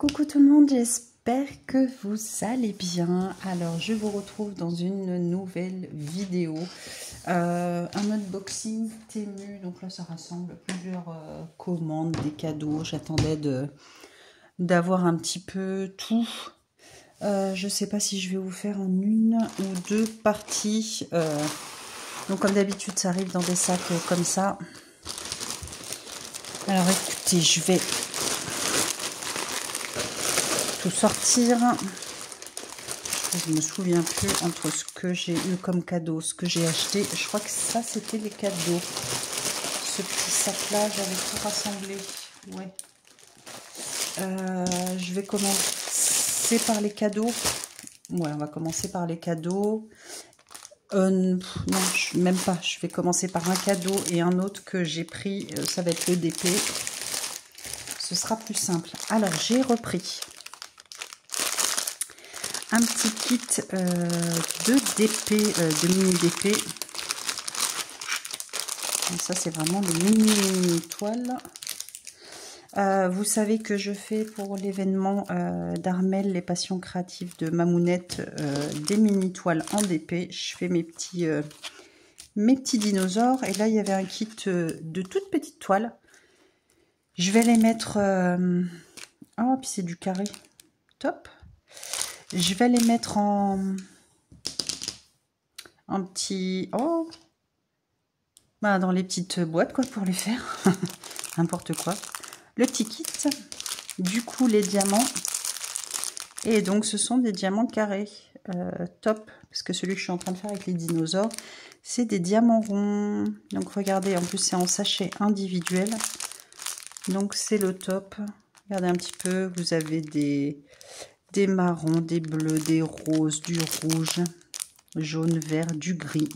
Coucou tout le monde, j'espère que vous allez bien. Alors je vous retrouve dans une nouvelle vidéo, un unboxing Temu. Donc là ça rassemble plusieurs commandes, des cadeaux. J'attendais d'avoir un petit peu tout. Je sais pas si je vais vous faire en une ou deux parties. Donc comme d'habitude ça arrive dans des sacs comme ça. Alors écoutez, je vais tout sortir. Je me souviens plus entre ce que j'ai eu comme cadeau, ce que j'ai acheté. Je crois que ça c'était les cadeaux. Ce petit sac là, j'avais tout rassemblé. Ouais. Je vais commencer par les cadeaux. Ouais, on va commencer par les cadeaux. Non, même pas. Je vais commencer par un cadeau et un autre que j'ai pris. Ça va être le DP. Ce sera plus simple. Alors, j'ai repris un petit kit de DP, de mini DP. Donc ça, c'est vraiment des mini toiles. Vous savez que je fais pour l'événement d'Armel, les passions créatives de Mamounette, des mini toiles en DP. Je fais mes petits dinosaures. Et là, il y avait un kit de toutes petites toiles. Je vais les mettre... Oh, puis c'est du carré. Top. Je vais les mettre en petit... Oh, bah, dans les petites boîtes, quoi, pour les faire. N'importe quoi. Le petit kit. Du coup, les diamants. Et donc, ce sont des diamants carrés. Top. Parce que celui que je suis en train de faire avec les dinosaures, c'est des diamants ronds. Donc, regardez, en plus, c'est en sachet individuel. Donc, c'est le top. Regardez un petit peu. Vous avez des marrons, des bleus, des roses, du rouge, jaune, vert, du gris.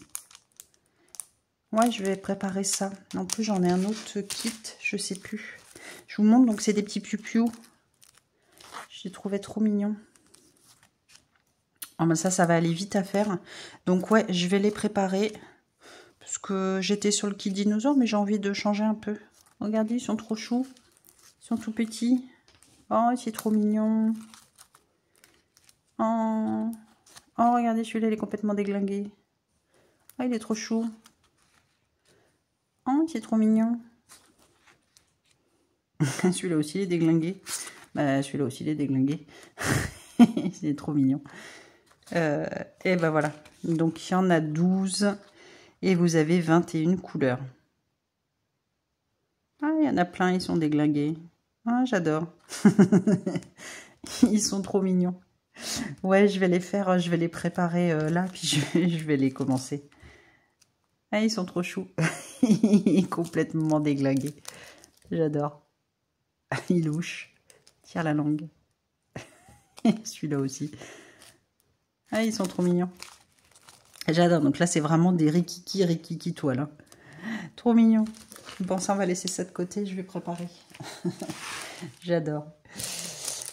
Ouais, je vais préparer ça. En plus, j'en ai un autre kit, je sais plus. Je vous montre, donc c'est des petits piou-piou. Je les trouvais trop mignons. Oh, ben ça va aller vite à faire. Donc ouais, je vais les préparer. Parce que j'étais sur le kit dinosaure, mais j'ai envie de changer un peu. Regardez, ils sont trop choux. Ils sont tout petits. Oh, c'est trop mignon. Oh, oh regardez, celui-là, il est complètement déglingué. Oh, il est trop chou. Oh, c'est trop mignon. Celui-là aussi, il est déglingué. Bah, celui-là aussi, il est déglingué. C'est trop mignon. Et ben voilà. Donc, il y en a 12. Et vous avez 21 couleurs. Ah, il y en a plein, ils sont déglingués. Ah, j'adore. Ils sont trop mignons. Ouais, je vais les faire, je vais les préparer là, puis je vais les commencer. Ah, ils sont trop choux. Complètement déglingués. J'adore. Il louche. Tire la langue. Celui-là aussi. Ah, ils sont trop mignons. J'adore. Donc là, c'est vraiment des rikiki toiles. Hein. Trop mignon. Bon, ça, on va laisser ça de côté. Je vais préparer. J'adore.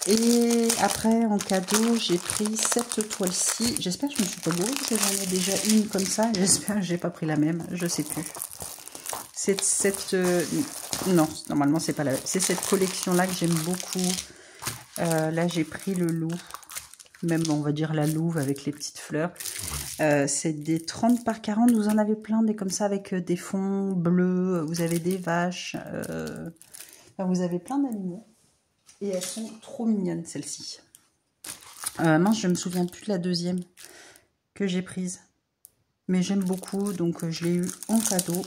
Et après, en cadeau, j'ai pris cette toile-ci. J'espère que je me suis pas bourrée, parce que j'en ai déjà une comme ça. J'espère que j'ai pas pris la même. Je sais plus. C'est cette... non, normalement, c'est pas la même. C'est cette collection-là que j'aime beaucoup. Là, j'ai pris le loup. Même, on va dire la louve avec les petites fleurs. C'est des 30 par 40. Vous en avez plein, des comme ça, avec des fonds bleus. Vous avez des vaches. Enfin, vous avez plein d'animaux. Et elles sont trop mignonnes, celles-ci. Mince, je me souviens plus de la deuxième que j'ai prise. Mais j'aime beaucoup, donc je l'ai eu en cadeau.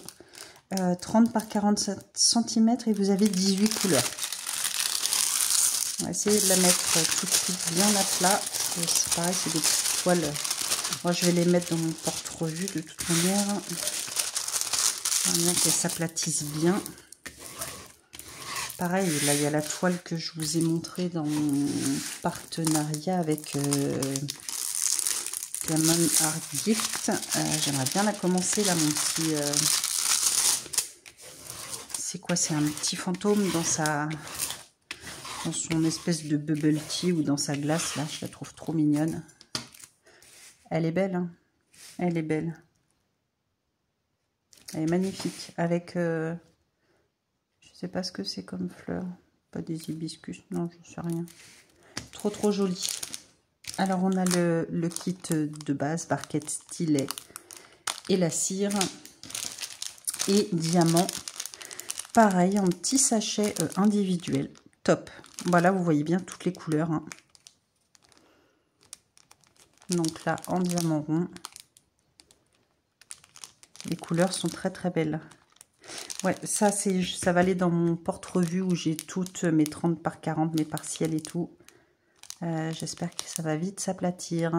30 par 47 cm et vous avez 18 couleurs. On va essayer de la mettre tout de suite bien à plat. C'est pareil, c'est des petites toiles. Moi, je vais les mettre dans mon porte-revue de toute manière. Bien qu'elles s'aplatissent bien. Pareil, là, il y a la toile que je vous ai montrée dans mon partenariat avec Diamond Art Gift. J'aimerais bien la commencer, là, mon petit... c'est quoi? C'est un petit fantôme dans son espèce de bubble tea ou dans sa glace, là. Je la trouve trop mignonne. Elle est belle, hein. Elle est belle. Elle est magnifique. Avec... je sais pas ce que c'est comme fleur. Pas des hibiscus, non, je sais rien. Trop joli. Alors, on a le kit de base, barquette, stylet et la cire. Et diamant, pareil, en petit sachet individuel. Top. Voilà, vous voyez bien toutes les couleurs. Hein. Donc là, en diamant rond. Les couleurs sont très belles. Ouais, ça va aller dans mon porte-revue où j'ai toutes mes 30 par 40, mes partiels et tout. J'espère que ça va vite s'aplatir.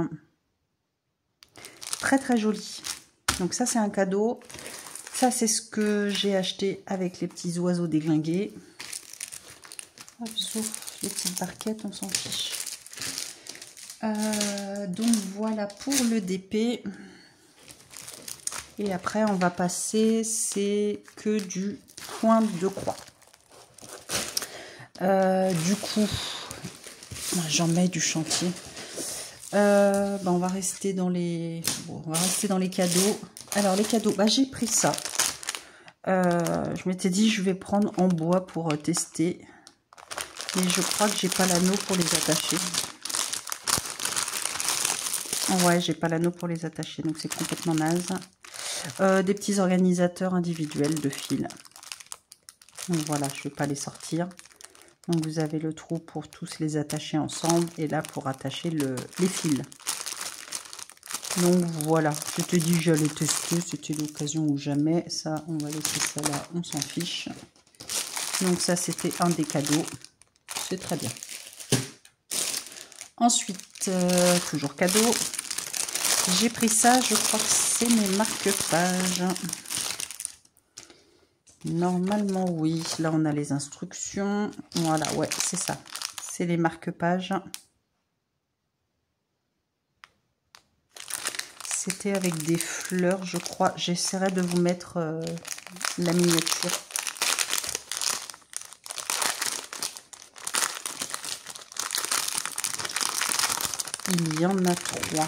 Très joli. Donc ça, c'est un cadeau. Ça, c'est ce que j'ai acheté avec les petits oiseaux déglingués. Hop, sauf les petites barquettes, on s'en fiche. Donc voilà pour le DP. Et après, on va passer, c'est que du point de croix. Du coup, j'en mets du chantier. On va rester dans les, cadeaux. Alors les cadeaux, j'ai pris ça. Je m'étais dit je vais prendre en bois pour tester, mais je crois que j'ai pas l'anneau pour les attacher. Ouais, j'ai pas l'anneau pour les attacher, donc c'est complètement naze. Des petits organisateurs individuels de fils. Donc voilà, je vais pas les sortir. Donc vous avez le trou pour tous les attacher ensemble et là pour attacher les fils. Donc voilà, je te dis j'allais tester, c'était l'occasion ou jamais. Ça, on va laisser ça là, on s'en fiche. Donc ça, c'était un des cadeaux. C'est très bien. Ensuite, toujours cadeau. J'ai pris ça, je crois que c'est mes marque-pages. Normalement, oui. Là, on a les instructions. Voilà, ouais, c'est ça. C'est les marque-pages. C'était avec des fleurs, je crois. J'essaierai de vous mettre la miniature. Il y en a 3.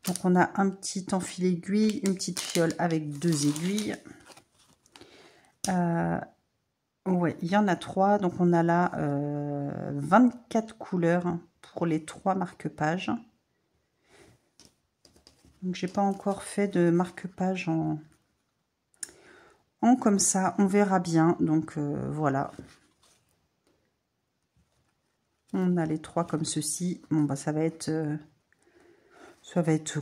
Donc, on a un petit enfil aiguille, une petite fiole avec 2 aiguilles. Ouais, il y en a 3. Donc, on a là 24 couleurs pour les 3 marque-pages. Donc, j'ai pas encore fait de marque-page en comme ça. On verra bien. Donc, voilà. On a les 3 comme ceci. Bon, ça va être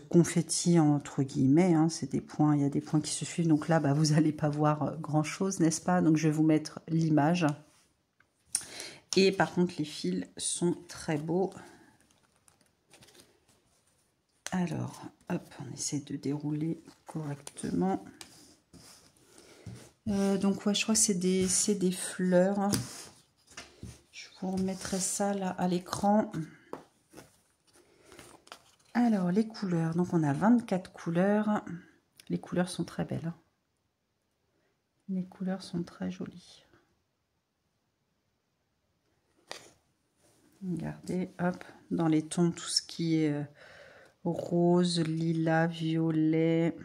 confetti entre guillemets. Hein. C'est des points. Il y a des points qui se suivent. Donc là, vous n'allez pas voir grand chose, n'est-ce pas? Donc, je vais vous mettre l'image. Et par contre, les fils sont très beaux. Alors, hop, on essaie de dérouler correctement. Donc, ouais, je crois que c'est des fleurs. Je vous remettrai ça là à l'écran. Alors, les couleurs. Donc, on a 24 couleurs. Les couleurs sont très belles. Les couleurs sont très jolies. Regardez, hop, dans les tons, tout ce qui est rose, lilas, violet,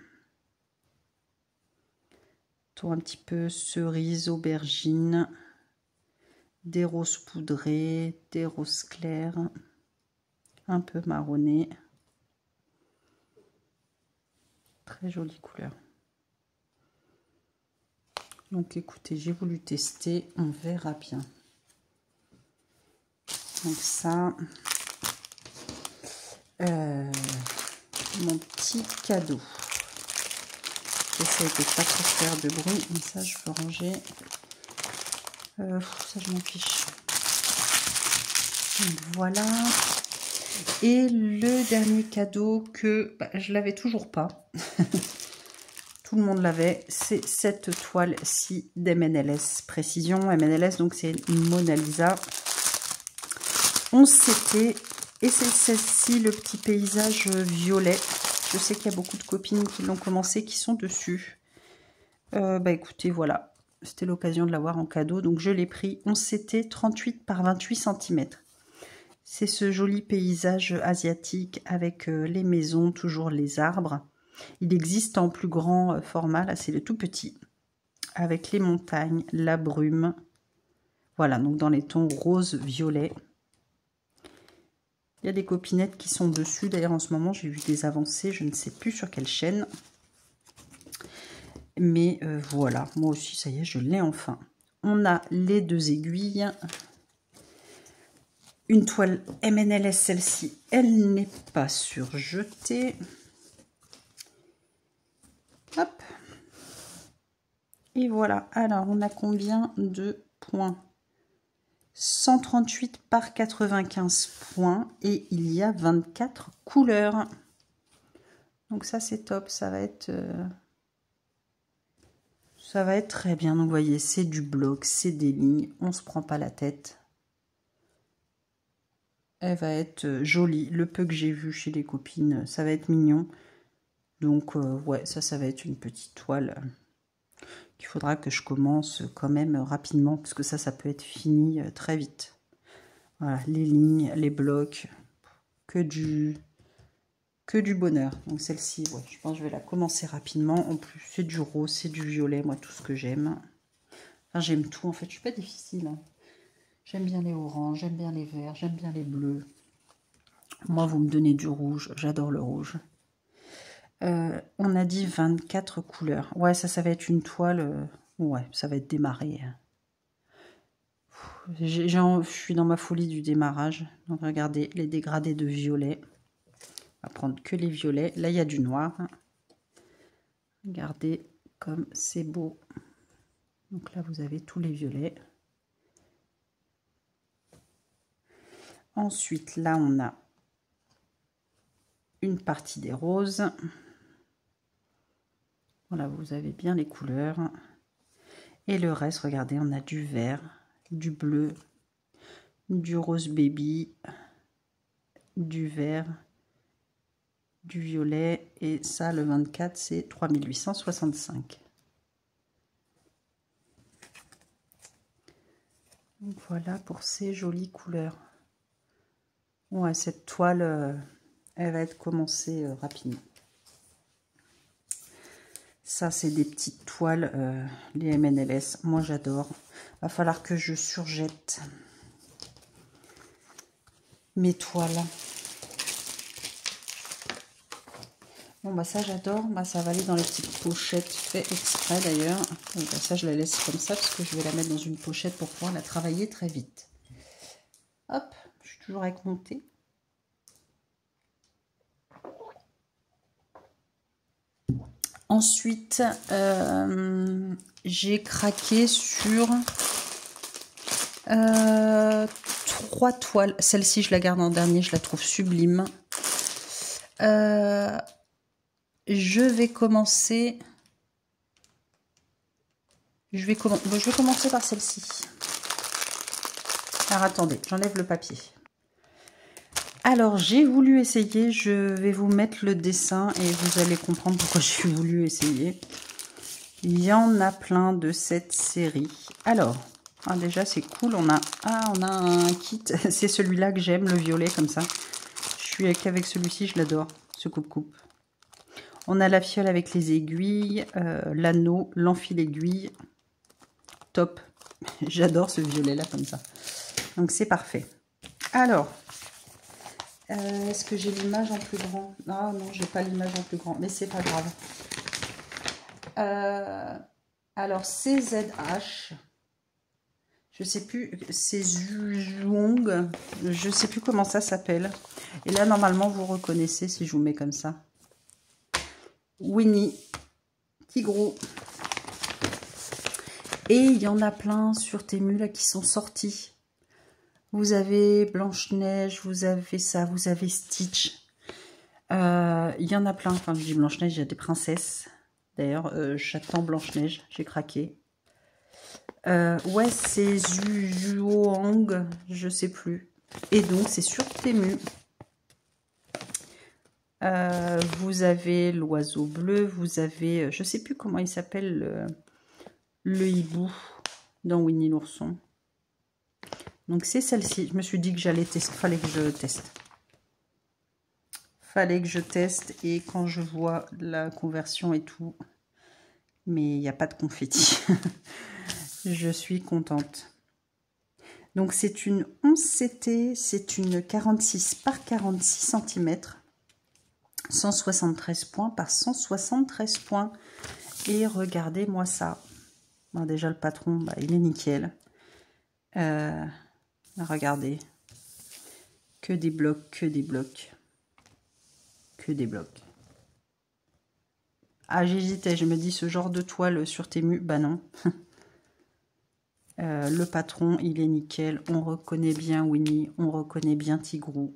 ton un petit peu cerise, aubergine, des roses poudrées, des roses clairs, un peu marronné. Très jolie couleur. Donc écoutez, j'ai voulu tester, on verra bien. Donc ça, mon petit cadeau. J'essaie de pas trop faire de bruit, mais ça je peux ranger. Ça je m'en fiche. Donc, voilà. Et le dernier cadeau que je l'avais toujours pas. Tout le monde l'avait. C'est cette toile-ci d'MNLS Précision. MNLS, donc c'est une Mona Lisa. 11 CT. Et c'est celle-ci, le petit paysage violet. Je sais qu'il y a beaucoup de copines qui l'ont commencé, qui sont dessus. Écoutez, voilà. C'était l'occasion de l'avoir en cadeau. Donc je l'ai pris. 11 CT, 38 par 28 cm. C'est ce joli paysage asiatique avec les maisons, toujours les arbres. Il existe en plus grand format, là c'est le tout petit, avec les montagnes, la brume. Voilà, donc dans les tons rose-violet. Il y a des copinettes qui sont dessus. D'ailleurs, en ce moment, j'ai vu des avancées. Je ne sais plus sur quelle chaîne. Mais voilà, moi aussi, ça y est, je l'ai enfin. On a les 2 aiguilles. Une toile MNLS, celle-ci, elle n'est pas surjetée. Hop. Et voilà. Alors, on a combien de points? 138 par 95 points. Et il y a 24 couleurs. Donc ça, c'est top. Ça va être très bien. Donc, vous voyez, c'est du bloc, c'est des lignes. On ne se prend pas la tête. Elle va être jolie. Le peu que j'ai vu chez les copines, ça va être mignon. Donc, ouais, ça va être une petite toile qu'il faudra que je commence quand même rapidement, parce que ça peut être fini très vite. Voilà, les lignes, les blocs, que du bonheur. Donc, celle-ci, ouais, je pense que je vais la commencer rapidement. En plus, c'est du rose, c'est du violet, moi, tout ce que j'aime. Enfin, j'aime tout, en fait. Je suis pas difficile, hein. J'aime bien les oranges, j'aime bien les verts, j'aime bien les bleus. Moi, vous me donnez du rouge, j'adore le rouge. On a dit 24 couleurs. Ouais, ça va être une toile. Ouais, ça va être démarré. Je suis dans ma folie du démarrage. Donc, regardez, les dégradés de violet. On va prendre que les violets. Là, il y a du noir. Regardez comme c'est beau. Donc là, vous avez tous les violets. Ensuite, là, on a une partie des roses. Voilà, vous avez bien les couleurs. Et le reste, regardez, on a du vert, du bleu, du rose baby, du vert, du violet. Et ça, le 24, c'est 3865. Donc voilà pour ces jolies couleurs. Ouais, cette toile, elle va être commencée rapidement. Ça, c'est des petites toiles, les MNLS. Moi, j'adore. Va falloir que je surjette mes toiles. Bon, bah ça, j'adore. Bah, ça va aller dans les petites pochettes fait exprès, d'ailleurs. Bah, ça, je la laisse comme ça parce que je vais la mettre dans une pochette pour pouvoir la travailler très vite. Hop, je suis toujours avec mon thé. Ensuite, j'ai craqué sur 3 toiles. Celle-ci, je la garde en dernier, je la trouve sublime. Je vais commencer... Je vais commencer par celle-ci. Alors, attendez, j'enlève le papier. Alors, j'ai voulu essayer, je vais vous mettre le dessin et vous allez comprendre pourquoi j'ai voulu essayer. Il y en a plein de cette série. Alors, déjà c'est cool, on a un kit, c'est celui-là que j'aime, le violet comme ça. Je suis qu'avec celui-ci, je l'adore, ce coupe-coupe. On a la fiole avec les aiguilles, l'anneau, l'enfil aiguille. Top, j'adore ce violet-là comme ça. Donc c'est parfait. Alors... est-ce que j'ai l'image en plus grand? Ah non, j'ai pas l'image en plus grand, mais c'est pas grave. Alors, CZH, je sais plus, c'est Zhuong, je sais plus comment ça s'appelle. Et là, normalement, vous reconnaissez si je vous mets comme ça. Winnie, Tigrou. Et il y en a plein sur Temu là qui sont sortis. Vous avez Blanche-Neige, vous avez ça, vous avez Stitch. Il y en a plein. Quand je dis Blanche-Neige, il y a des princesses. D'ailleurs, j'attends Blanche-Neige, j'ai craqué. Ouais, c'est Zhuang, je sais plus. Et donc, c'est sur Temu. Vous avez l'oiseau bleu, vous avez, je sais plus comment il s'appelle, le hibou dans Winnie l'ourson. Donc c'est celle-ci. Je me suis dit que j'allais tester. Fallait que je teste. Fallait que je teste. Et quand je vois la conversion et tout. Mais il n'y a pas de confetti. Je suis contente. Donc c'est une 11 CT, c'est une 46 par 46 cm, 173 points par 173 points. Et regardez-moi ça. Bon, déjà le patron, bah, il est nickel. Regardez. Que des blocs, que des blocs. Que des blocs. Ah, j'hésitais, je me dis ce genre de toile sur Temu, bah non. Le patron, il est nickel. On reconnaît bien Winnie, on reconnaît bien Tigrou.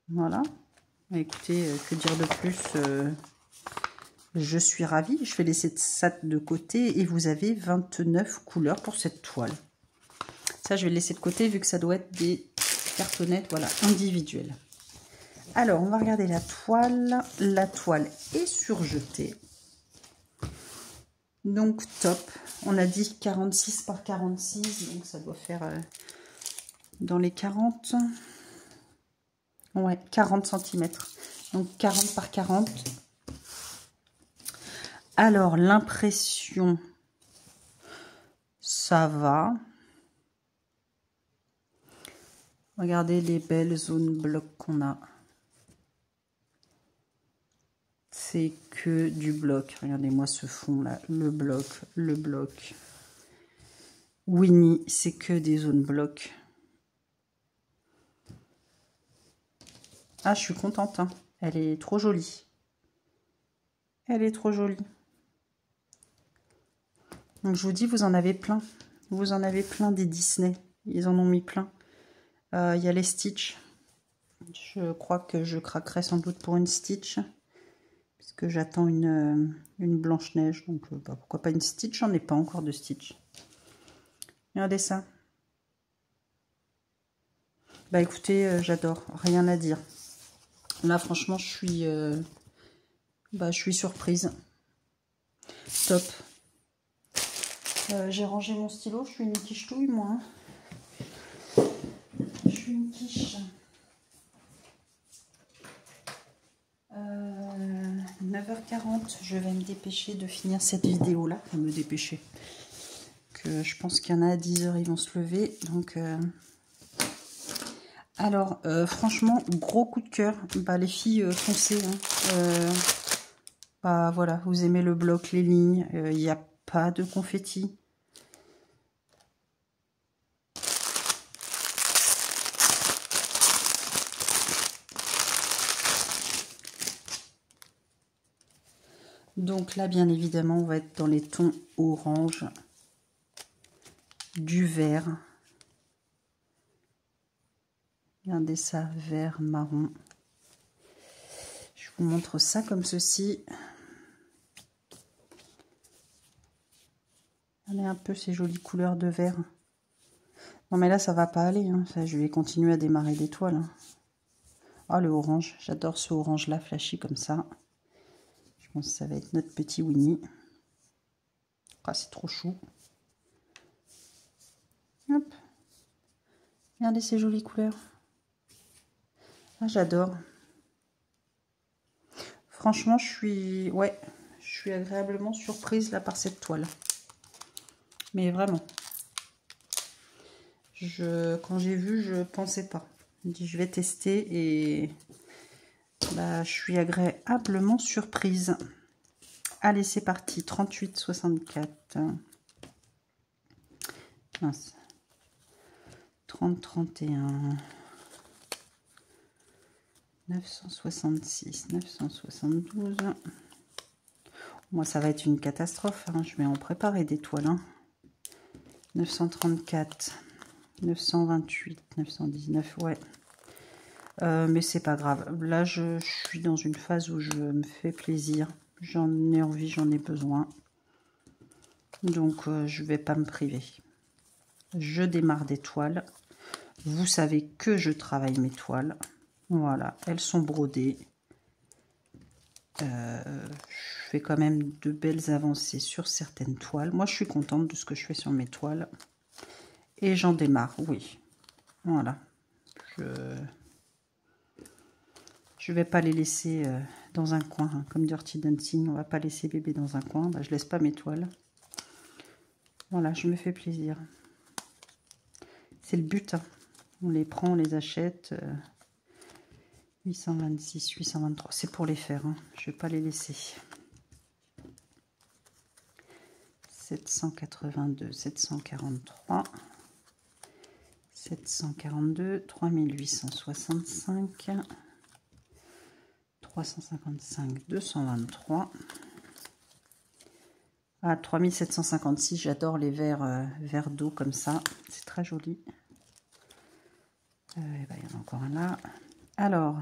Voilà. Écoutez, que dire de plus, je suis ravie. Je vais laisser ça de côté et vous avez 29 couleurs pour cette toile. Ça, je vais le laisser de côté vu que ça doit être des cartonnettes, voilà, individuelles. Alors, on va regarder la toile. La toile est surjetée. Donc, top. On a dit 46 par 46, donc ça doit faire dans les 40. Ouais, 40 cm. Donc, 40 par 40. Alors, l'impression, ça va. Regardez les belles zones blocs qu'on a. C'est que du bloc. Regardez-moi ce fond là. Le bloc, le bloc. Winnie, c'est que des zones blocs. Ah, je suis contente. Hein. Elle est trop jolie. Elle est trop jolie. Donc, je vous dis, vous en avez plein. Vous en avez plein des Disney. Ils en ont mis plein. Il y a les Stitch. Je crois que je craquerai sans doute pour une Stitch. Puisque j'attends une Blanche-Neige. Donc, bah, pourquoi pas une Stitch? J'en ai pas encore de Stitch. Regardez ça. Bah écoutez, j'adore. Rien à dire. Là, franchement, je suis surprise. Top. J'ai rangé mon stylo. Je suis une quiche-touille, moi. Je suis une quiche. 9h40. Je vais me dépêcher de finir cette vidéo-là. Enfin, me dépêcher. Que je pense qu'il y en a à 10h, ils vont se lever. Donc... Alors, franchement, gros coup de cœur. Bah, les filles, foncez. Hein. Bah, voilà, vous aimez le bloc, les lignes. Il n'y a pas de confetti. Donc là, bien évidemment, on va être dans les tons orange, du vert. Regardez ça, vert, marron. Je vous montre ça comme ceci. Regardez un peu ces jolies couleurs de vert. Non mais là, ça va pas aller. Hein. Ça, je vais continuer à démarrer des toiles. Hein. Oh, le orange. J'adore ce orange-là, flashy comme ça. Je pense que ça va être notre petit Winnie. Ah, c'est trop chou. Hop. Regardez ces jolies couleurs. Ah, j'adore. Franchement, je suis agréablement surprise là par cette toile. Mais vraiment. Quand j'ai vu, je pensais pas. Je me dis, je vais tester et bah, je suis agréablement surprise. Allez, c'est parti. 38,64. Mince. 30,31. 966, 972. Moi, ça va être une catastrophe. Hein. Je vais en préparer des toiles. Hein. 934, 928, 919, ouais. Mais c'est pas grave. Là, je suis dans une phase où je me fais plaisir. J'en ai envie, j'en ai besoin. Donc, je vais pas me priver. Je démarre des toiles. Vous savez que je travaille mes toiles. Voilà, elles sont brodées. Je fais quand même de belles avancées sur certaines toiles. Moi, je suis contente de ce que je fais sur mes toiles. Et j'en démarre, oui. Voilà. Je vais pas les laisser dans un coin. Hein. Comme Dirty Dancing, on va pas laisser bébé dans un coin. Bah, je laisse pas mes toiles. Voilà, je me fais plaisir. C'est le but. Hein. On les prend, on les achète. 826, 823. C'est pour les faire. Hein. Je ne vais pas les laisser. 782, 743. 742, 3865. 355, 223. Ah, 3756, j'adore les verres d'eau comme ça. C'est très joli. Il y en a encore un là. Alors,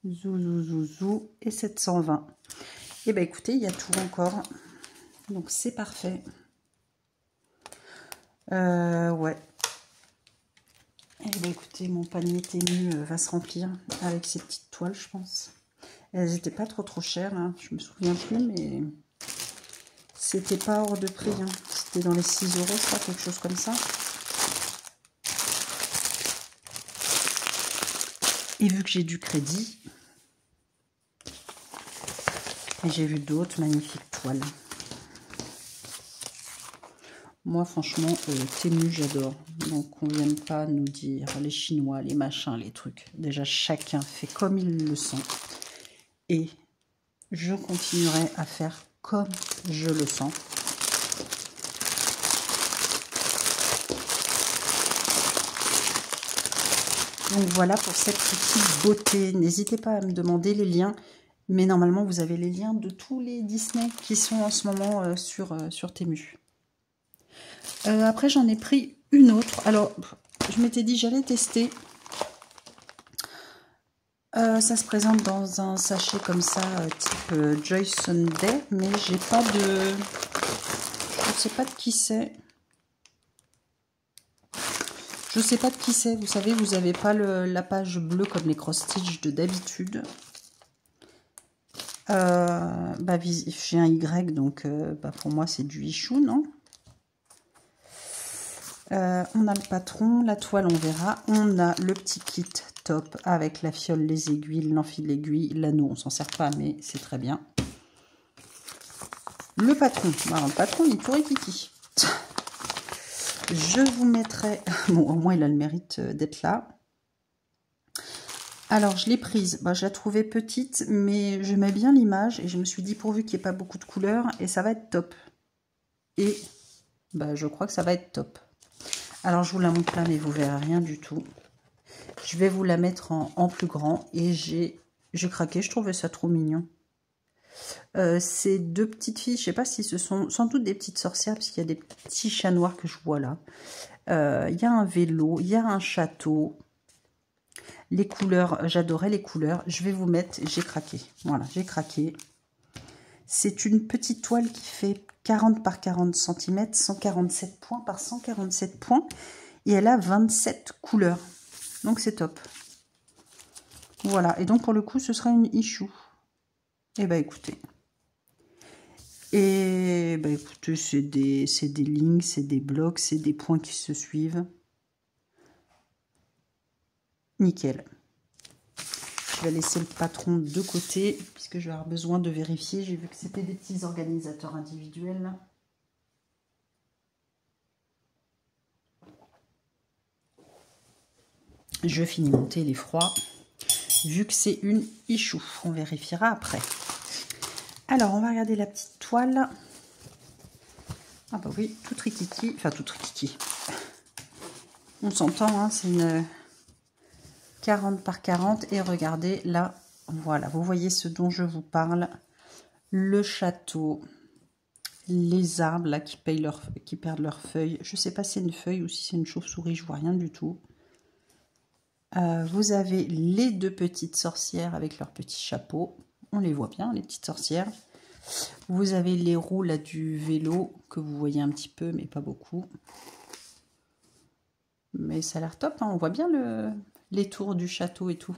zou, et 720. Et bien écoutez, il y a tout encore. Donc c'est parfait. Ouais. Et bien écoutez, mon panier tému va se remplir avec ces petites toiles, je pense. Elles n'étaient pas trop chères, hein. Je me souviens plus, mais c'était pas hors de prix. Hein. C'était dans les 6 €, ça, quelque chose comme ça. Et vu que j'ai du crédit, j'ai vu d'autres magnifiques toiles. Moi, franchement, Temu, j'adore. Donc, on ne vienne pas nous dire les Chinois, les machins, les trucs. Déjà, chacun fait comme il le sent. Et je continuerai à faire comme je le sens. Donc voilà pour cette petite beauté. N'hésitez pas à me demander les liens. Mais normalement, vous avez les liens de tous les Disney qui sont en ce moment sur Temu. Après, j'en ai pris une autre. Alors, je m'étais dit j'allais tester. Ça se présente dans un sachet comme ça, type Joy Sunday, mais j'ai pas de... Je ne sais pas de qui c'est. Je sais pas de qui c'est. Vous savez, vous n'avez pas la page bleue comme les cross-stitch de d'habitude. Bah, j'ai un Y, donc bah, pour moi, c'est du Ichou, non? On a le patron, la toile, on verra. On a le petit kit top avec la fiole, les aiguilles, l'enfil d'aiguille, l'anneau. On s'en sert pas, mais c'est très bien. Le patron. Alors, le patron, il est tout kiki. Je vous mettrai... Bon, au moins, il a le mérite d'être là. Alors, je l'ai prise. Bah, je la trouvais petite, mais j'aimais bien l'image. Et je me suis dit, pourvu qu'il n'y ait pas beaucoup de couleurs, et ça va être top. Et bah, je crois que ça va être top. Alors, je vous la montre là, mais vous verrez rien du tout. Je vais vous la mettre en plus grand. Et j'ai craqué. Je trouvais ça trop mignon. Ces deux petites filles, je ne sais pas si ce sont sans doute des petites sorcières, puisqu'il y a des petits chats noirs que je vois là. Il y a un vélo, il y a un château. Les couleurs, j'adorais les couleurs. Je vais vous mettre, j'ai craqué. Voilà, j'ai craqué. C'est une petite toile qui fait 40 par 40 cm, 147 points par 147 points. Et elle a 27 couleurs. Donc c'est top. Voilà, et donc pour le coup, ce sera une Ichou. Et bah écoutez. Et bah écoutez, c'est des lignes, c'est des blocs, c'est des points qui se suivent. Nickel. Je vais laisser le patron de côté, puisque je vais avoir besoin de vérifier. J'ai vu que c'était des petits organisateurs individuels. Je finis mon thé, il est froid. Vu que c'est une Ichou, on vérifiera après. Alors, on va regarder la petite toile. Ah bah oui, tout rikiki. Enfin, tout rikiki. On s'entend, hein, c'est une 40 par 40. Et regardez, là, voilà, vous voyez ce dont je vous parle. Le château, les arbres là qui perdent leurs feuilles. Je ne sais pas si c'est une feuille ou si c'est une chauve-souris, je vois rien du tout. Vous avez les deux petites sorcières avec leurs petits chapeaux. On les voit bien, les petites sorcières. Vous avez les roues là du vélo que vous voyez un petit peu, mais pas beaucoup. Mais ça a l'air top, hein. On voit bien les tours du château et tout.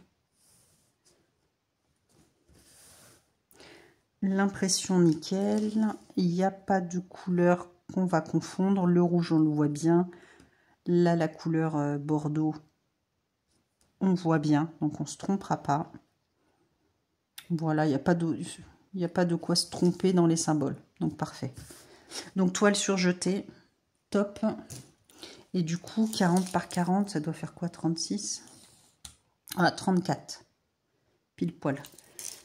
L'impression nickel. Il n'y a pas de couleur qu'on va confondre. Le rouge, on le voit bien. Là, la couleur bordeaux, on voit bien. Donc, on ne se trompera pas. Voilà, il n'y a pas de quoi se tromper dans les symboles. Donc, parfait. Donc, toile surjetée. Top. Et du coup, 40 par 40, ça doit faire quoi? 36? Ah, 34. Pile poil.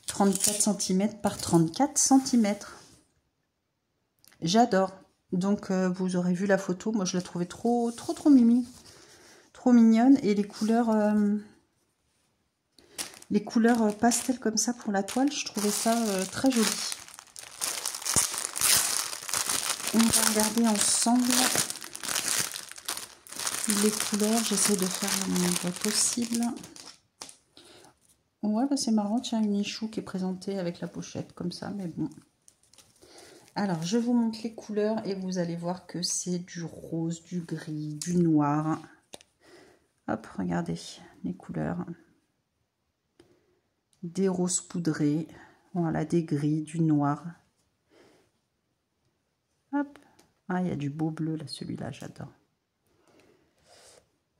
34 cm par 34 cm. J'adore. Donc, vous aurez vu la photo. Moi, je la trouvais trop mimi. Trop mignonne. Et les couleurs pastel comme ça pour la toile, je trouvais ça très joli. On va regarder ensemble les couleurs. J'essaie de faire le moins possible. Ouais, bah c'est marrant. Tiens, une Michou qui est présentée avec la pochette comme ça, mais bon. Alors, je vous montre les couleurs et vous allez voir que c'est du rose, du gris, du noir. Hop, regardez les couleurs. Des roses poudrés, voilà, des gris, du noir. Hop, ah, il y a du beau bleu là, celui-là, j'adore.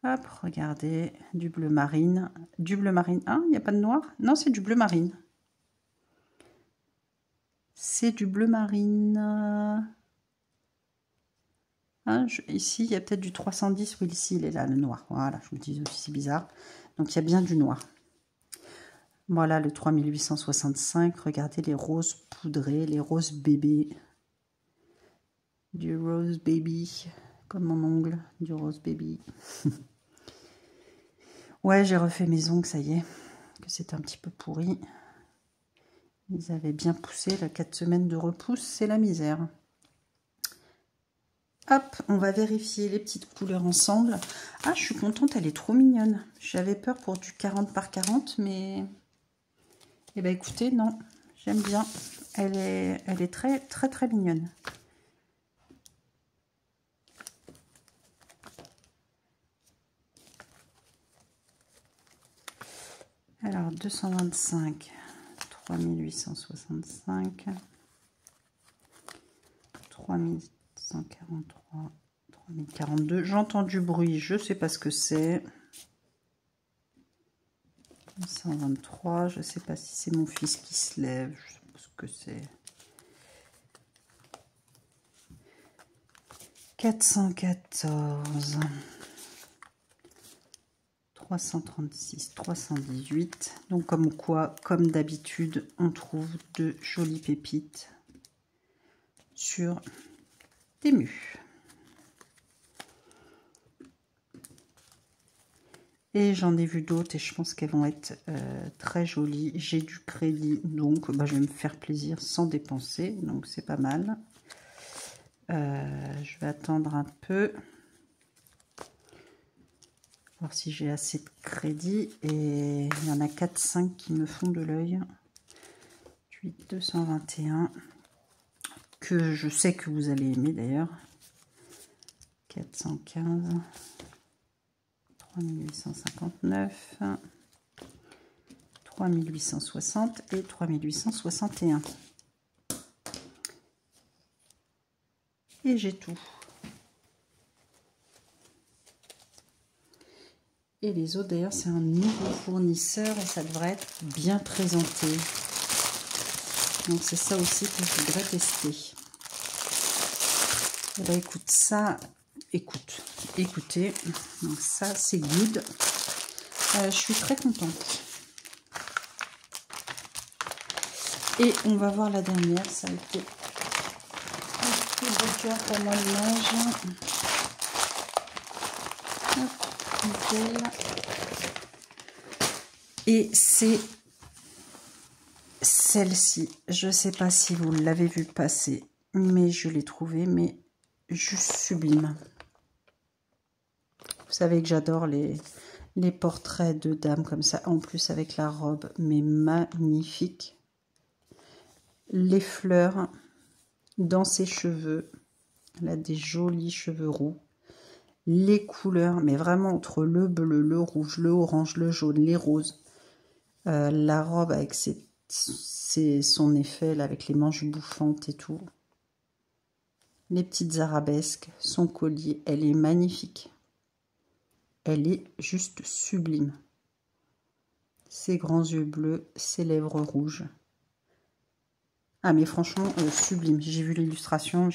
Hop, regardez, du bleu marine. Du bleu marine, ah, il n'y a pas de noir? Non, c'est du bleu marine. C'est du bleu marine. Hein, ici, il y a peut-être du 310. Oui, ici, il est là, le noir. Voilà, je vous dis aussi, c'est bizarre. Donc, il y a bien du noir. Voilà, le 3865. Regardez les roses poudrées, les roses bébés. Du rose baby, comme mon ongle, du rose baby. Ouais, j'ai refait mes ongles, ça y est, que c'est un petit peu pourri. Ils avaient bien poussé, la 4 semaines de repousse, c'est la misère. Hop, on va vérifier les petites couleurs ensemble. Ah, je suis contente, elle est trop mignonne. J'avais peur pour du 40 par 40, mais... Eh ben écoutez, non, j'aime bien. Elle est très mignonne. Alors, 225, 3865, 3143, 3042. J'entends du bruit, je ne sais pas ce que c'est. 123, je ne sais pas si c'est mon fils qui se lève, je sais pas ce que c'est. 414. 336, 318. Donc comme quoi, comme d'habitude, on trouve de jolies pépites sur Temu. Et j'en ai vu d'autres et je pense qu'elles vont être très jolies. J'ai du crédit, donc bah, je vais me faire plaisir sans dépenser, donc c'est pas mal. Je vais attendre un peu. Voir si j'ai assez de crédit. Et il y en a 4-5 qui me font de l'œil. 221. Que je sais que vous allez aimer d'ailleurs. 415. 3859. 3860 et 3861. Et j'ai tout. Et les autres, d'ailleurs, c'est un nouveau fournisseur et ça devrait être bien présenté. Donc, c'est ça aussi que je voudrais tester. Eh bien, écoute, ça, écoutez, donc ça, c'est good. Je suis très contente. Et on va voir la dernière, ça a été un coup de cœur pour moi, l'image. Et c'est celle-ci. Je ne sais pas si vous l'avez vu passer, mais je l'ai trouvée, mais juste sublime. Vous savez que j'adore les portraits de dames comme ça, en plus avec la robe, mais magnifique. Les fleurs dans ses cheveux. Elle a des jolis cheveux roux. Les couleurs, mais vraiment entre le bleu, le rouge, le orange, le jaune, les roses. La robe avec son effet là, avec les manches bouffantes et tout. Les petites arabesques, son collier, elle est magnifique. Elle est juste sublime. Ses grands yeux bleus, ses lèvres rouges. Ah mais franchement, sublime. J'ai vu l'illustration,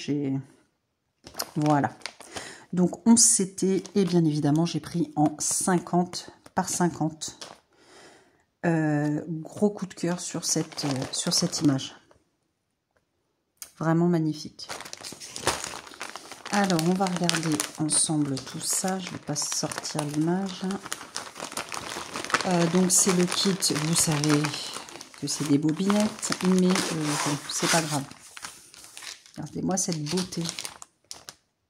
Voilà. Donc 11 CT et bien évidemment j'ai pris en 50 par 50. Gros coup de cœur sur cette image. Vraiment magnifique. Alors on va regarder ensemble tout ça. Je ne vais pas sortir l'image. Donc c'est le kit, vous savez que c'est des bobinettes, mais bon, c'est pas grave. Regardez-moi cette beauté.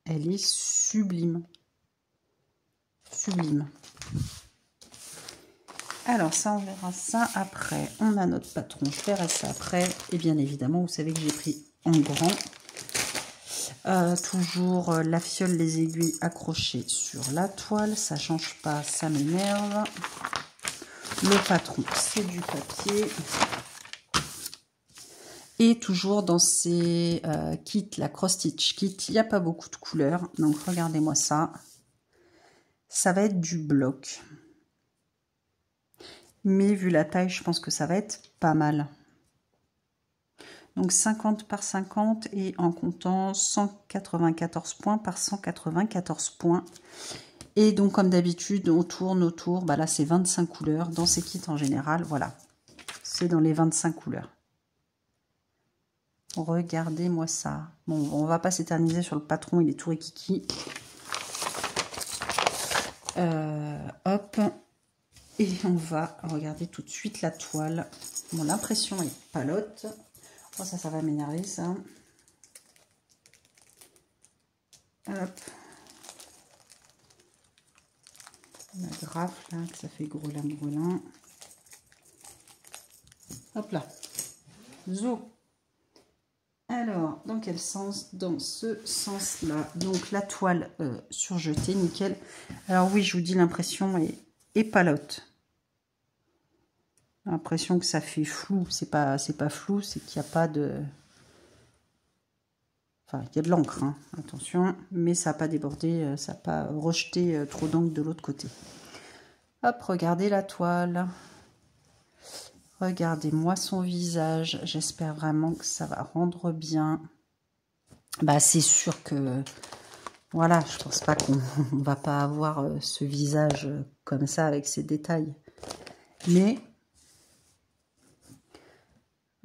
Elle est sublime. Sublime. Alors ça, on verra ça après. On a notre patron, je verrai ça après. Et bien évidemment, vous savez que j'ai pris en grand. Toujours la fiole, les aiguilles accrochées sur la toile. Ça change pas, ça m'énerve. Le patron, c'est du papier. Et toujours dans ces kits, la Cross Stitch Kit, il n'y a pas beaucoup de couleurs. Donc regardez-moi ça. Ça va être du bloc. Mais vu la taille, je pense que ça va être pas mal. Donc 50 par 50 et en comptant 194 points par 194 points. Et donc comme d'habitude, on tourne autour. Bah là, c'est 25 couleurs. Dans ces kits en général, voilà. C'est dans les 25 couleurs. Regardez-moi ça. Bon, on va pas s'éterniser sur le patron, il est tout rikiki. Hop. Et on va regarder tout de suite la toile. Bon, l'impression est palote. Oh, ça va m'énerver, ça. Hop. La graffe, là, que ça fait grelin. Hop là. Zo. Alors, dans quel sens? Dans ce sens-là. Donc, la toile surjetée, nickel. Alors oui, je vous dis, l'impression est palote. L'impression que ça fait flou. C'est pas flou, c'est qu'il n'y a pas de... Enfin, il y a de l'encre, hein, attention. Mais ça n'a pas débordé, ça n'a pas rejeté trop d'encre de l'autre côté. Hop, regardez la toile. Regardez-moi son visage. J'espère vraiment que ça va rendre bien. Bah, c'est sûr que... Voilà, je pense pas qu'on va pas avoir ce visage comme ça avec ces détails. Mais...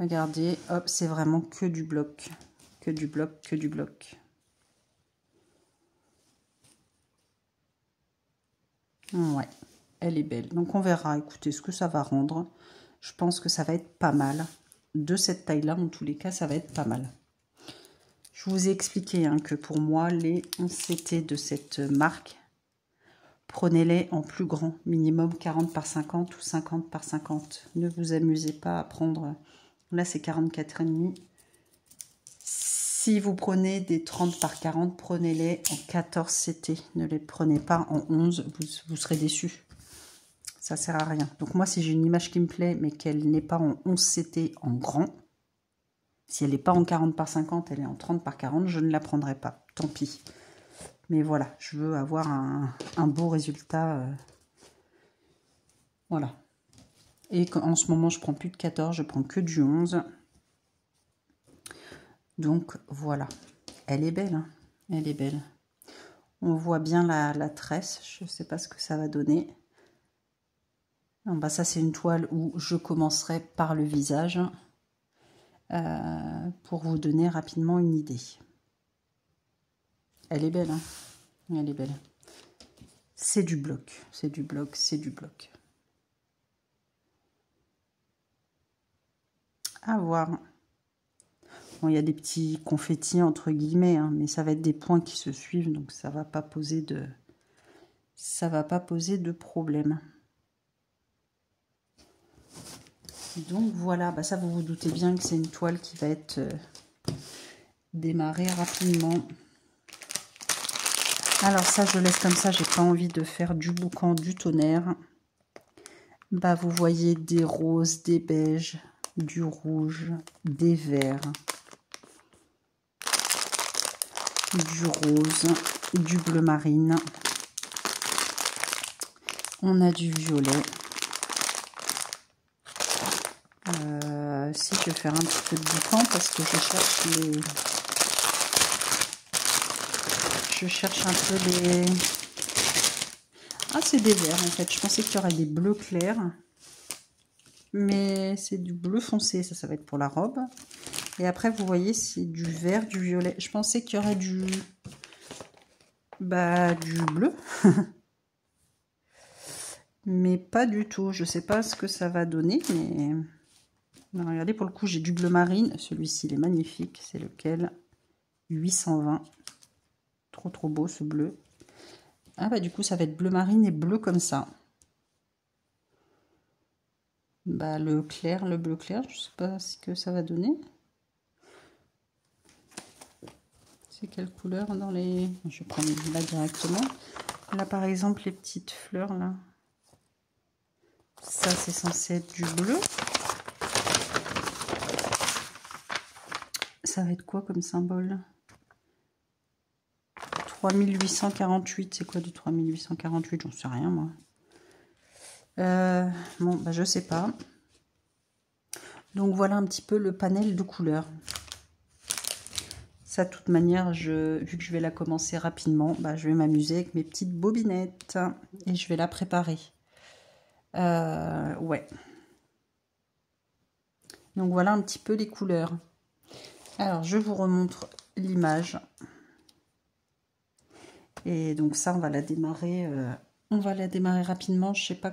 Regardez, hop, c'est vraiment que du bloc. Que du bloc, que du bloc. Ouais, elle est belle. Donc on verra, écoutez, ce que ça va rendre. Je pense que ça va être pas mal. De cette taille-là, en tous les cas, ça va être pas mal. Je vous ai expliqué hein, que pour moi, les 11 CT de cette marque, prenez-les en plus grand. Minimum 40 par 50 ou 50 par 50. Ne vous amusez pas à prendre... Là, c'est 44,5. Si vous prenez des 30 par 40, prenez-les en 14 CT. Ne les prenez pas en 11, vous serez déçus. Ça sert à rien. Donc moi, si j'ai une image qui me plaît, mais qu'elle n'est pas en 11 CT en grand, si elle n'est pas en 40 par 50, elle est en 30 par 40, je ne la prendrai pas. Tant pis. Mais voilà, je veux avoir un beau résultat. Voilà. Et en ce moment, je prends plus de 14, je prends que du 11. Donc voilà, elle est belle, hein, elle est belle. On voit bien la tresse, je ne sais pas ce que ça va donner. En bas, ça c'est une toile où je commencerai par le visage pour vous donner rapidement une idée. Elle est belle, hein, elle est belle. C'est du bloc, c'est du bloc, c'est du bloc. À voir. Bon, il y a des petits confettis entre guillemets, hein, mais ça va être des points qui se suivent, donc ça va pas poser de problème. Donc voilà, bah ça vous vous doutez bien que c'est une toile qui va être démarrée rapidement. Alors ça, je laisse comme ça, j'ai pas envie de faire du boucan, du tonnerre. Bah vous voyez des roses, des beiges, du rouge, des verts, du rose, du bleu marine. On a du violet. Si je vais faire un petit peu de boucan parce que je je cherche un peu les... Ah, c'est des verts en fait. Je pensais qu'il y aurait des bleus clairs. Mais c'est du bleu foncé, ça va être pour la robe. Et après, vous voyez, c'est du vert, du violet. Je pensais qu'il y aurait du bleu. Mais pas du tout. Je sais pas ce que ça va donner, mais... Alors, regardez, pour le coup, j'ai du bleu marine. Celui-ci, il est magnifique. C'est lequel? 820. Trop, trop beau, ce bleu. Ah, bah, du coup, ça va être bleu marine et bleu comme ça. Bah, le clair, le bleu clair, je sais pas ce que ça va donner. C'est quelle couleur dans les... Je prends là directement. Là, par exemple, les petites fleurs, là. Ça, c'est censé être du bleu. Ça va être quoi comme symbole? 3848, c'est quoi du 3848? J'en sais rien, moi. Bon, bah, je sais pas. Donc, voilà un petit peu le panel de couleurs. Ça, de toute manière, vu que je vais la commencer rapidement, bah, je vais m'amuser avec mes petites bobinettes. Et je vais la préparer. Ouais. Donc, voilà un petit peu les couleurs. Alors, je vous remontre l'image. Et donc ça, on va la démarrer rapidement. Je sais pas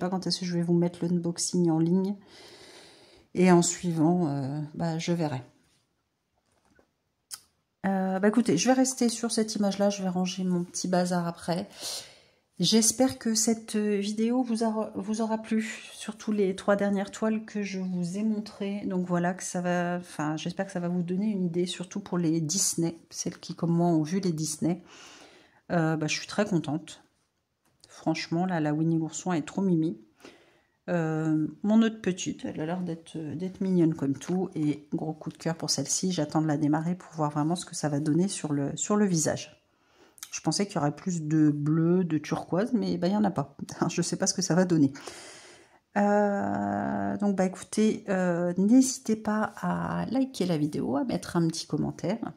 quand est-ce que je vais vous mettre l'unboxing en ligne. Et en suivant, je verrai. Écoutez, je vais rester sur cette image-là. Je vais ranger mon petit bazar après. J'espère que cette vidéo vous aura plu, surtout les 3 dernières toiles que je vous ai montrées. Donc voilà, j'espère que ça va vous donner une idée, surtout pour les Disney, celles qui comme moi ont vu les Disney. Je suis très contente. Franchement, là, la Winnie l'ourson est trop mimi. Mon autre petite, elle a l'air d'être mignonne comme tout. Et gros coup de cœur pour celle-ci. J'attends de la démarrer pour voir vraiment ce que ça va donner sur le visage. Je pensais qu'il y aurait plus de bleu, de turquoise, mais il n'y en a pas. Je ne sais pas ce que ça va donner. Donc, écoutez, n'hésitez pas à liker la vidéo, à mettre un petit commentaire.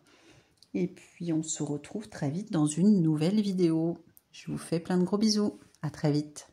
Et puis, on se retrouve très vite dans une nouvelle vidéo. Je vous fais plein de gros bisous. À très vite.